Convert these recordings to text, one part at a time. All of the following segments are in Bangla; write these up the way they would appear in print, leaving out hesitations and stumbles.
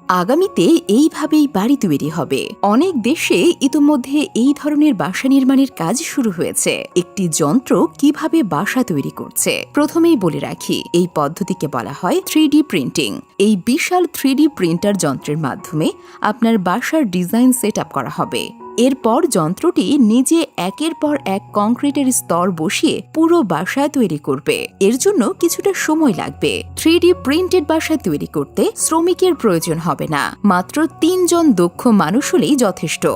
আগামীতে এইভাবেই বাড়ি তৈরি হবে। অনেক দেশে ইতোমধ্যে এই ধরনের বাসা নির্মাণের কাজ শুরু হয়েছে। একটি যন্ত্র কিভাবে বাসা তৈরি করছে, প্রথমেই বলে রাখি, এই পদ্ধতিকে বলা হয় 3D প্রিন্টিং। এই বিশাল 3D প্রিন্টার যন্ত্রের মাধ্যমে আপনার বাসার ডিজাইন সেট আপ করা হবে। এরপর যন্ত্রটি নিজে একের পর এক কংক্রিটের স্তর বসিয়ে পুরো বাসা তৈরি করবে। এর জন্য কিছুটা সময় লাগবে। 3D প্রিন্টেড বাসা তৈরি করতে শ্রমিকের প্রয়োজন হবে না, মাত্র 3 জন দক্ষ মানুষ হলেই যথেষ্ট।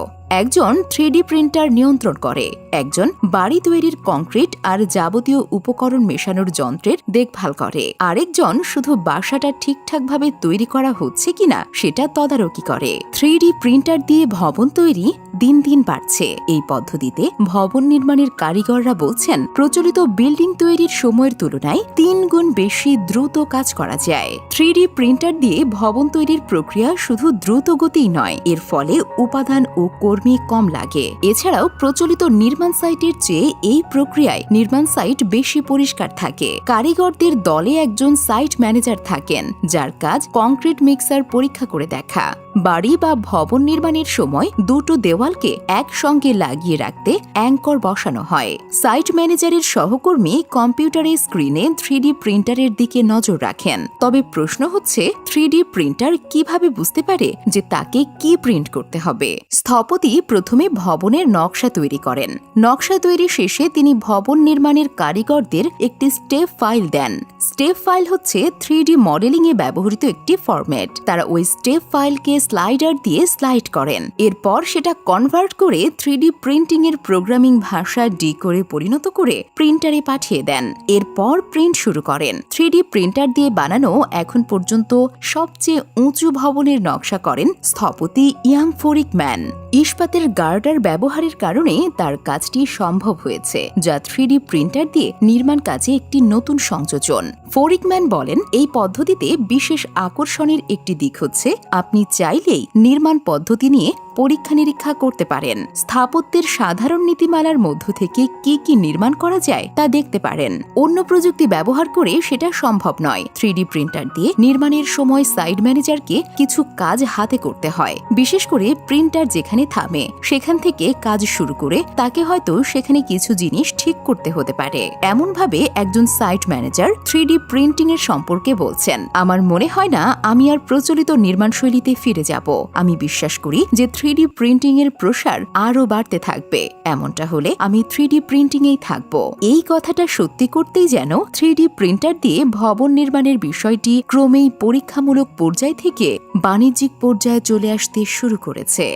একজন 3D প্রিন্টার নিয়ন্ত্রণ করে, একজন বাড়ি তৈরির কংক্রিট আর যাবতীয় উপকরণ মেশানোর যন্ত্রের দেখভাল করে, আরেকজন শুধু বাসাটা ঠিকঠাকভাবে তৈরি করা হচ্ছে কিনা সেটা তদারকি করে। 3D প্রিন্টার দিয়ে ভবন তৈরি দিন দিন বাড়ছে। এই পদ্ধতিতে ভবন নির্মাণের কারিগররা বলছেন, প্রচলিত বিল্ডিং তৈরির সময়ের তুলনায় 3 গুণ বেশি দ্রুত কাজ করা যায়। 3D প্রিন্টার দিয়ে ভবন তৈরির প্রক্রিয়া শুধু দ্রুত গতিই নয়, এর ফলে উপাদান ও কর্মী কম লাগে। এছাড়াও প্রচলিত নির্মাণ সাইটের চেয়ে এই প্রক্রিয়ায় নির্মাণ সাইট বেশি পরিষ্কার থাকে। কারিগরদের দলে একজন সাইট ম্যানেজার থাকেন, যার কাজ কংক্রিট মিক্সার পরীক্ষা করে দেখা। বাড়ি বা ভবন নির্মাণের সময় দুটো দেওয়ালকে একসঙ্গে লাগিয়ে রাখতে অ্যাঙ্কর বসানো হয়। সাইট ম্যানেজারের সহকর্মী কম্পিউটারের স্ক্রিনে 3D প্রিন্টারের দিকে নজর রাখেন। তবে প্রশ্ন হচ্ছে, 3D প্রিন্টার কিভাবে বুঝতে পারে যে তাকে কি প্রিন্ট করতে হবে? স্থপতি প্রথমে ভবনের নকশা তৈরি করেন। নকশা তৈরি শেষে তিনি ভবন নির্মাণের কারিগরদের একটি স্টেপ ফাইল দেন। স্টেপ ফাইল হচ্ছে 3D মডেলিং এ ব্যবহৃত একটি ফরম্যাট। তারা ওই স্টেপ ফাইলকে স্লাইডার দিয়ে স্লাইড করেন। এরপর সেটা কনভার্ট করে 3D প্রিন্টিং এর প্রোগ্রামিং ভাষা ডিকোডে পরিণত করে প্রিন্টারে পাঠিয়ে দেন। এরপর প্রিন্ট শুরু করেন। 3D প্রিন্টার দিয়ে বানানো এখন পর্যন্ত সবচেয়ে উঁচু ভবনের নকশা করেন স্থপতি ইয়াং ফোরিকম্যান। ইস্পাতের গার্ডার ব্যবহারের কারণে তার কাজটি সম্ভব হয়েছে, যা 3D প্রিন্টার দিয়ে নির্মাণ কাজে একটি নতুন সংযোজন। ফোরিকম্যান বলেন, এই পদ্ধতিতে বিশেষ আকর্ষণের একটি দিক হচ্ছে আপনি চাইলেই নির্মাণ পদ্ধতি নিয়ে পরীক্ষা নিরীক্ষা করতে পারেন। স্থাপত্যের সাধারণ নীতিমালার মধ্য থেকে কি কি নির্মাণ করা যায় তা দেখতে পারেন। অন্য প্রযুক্তি ব্যবহার করে সেটা সম্ভব নয়। 3D প্রিন্টার দিয়ে নির্মাণের সময় সাইড ম্যানেজারকে কিছু কাজ হাতে করতে হয়। বিশেষ করে প্রিন্টার যেখানে থামে সেখান থেকে কাজ শুরু করে তাকে হয়তো সেখানে কিছু জিনিস ঠিক করতে হতে পারে। এমনভাবে একজন সাইট ম্যানেজার 3D প্রিন্টিং এর সম্পর্কে বলছেন, আমার মনে হয় না আমি আর প্রচলিত নির্মাণ শৈলীতে ফিরে যাব। আমি বিশ্বাস করি যে 3D প্রিন্টিং এর প্রসার আরও বাড়তে থাকবে। এমনটা হলে আমি 3D প্রিন্টিং এই থাকব। এই কথাটা সত্যি করতেই যেন 3D প্রিন্টার দিয়ে ভবন নির্মাণের বিষয়টি ক্রমেই পরীক্ষামূলক পর্যায় থেকে বাণিজ্যিক পর্যায়ে চলে আসতে শুরু করেছে।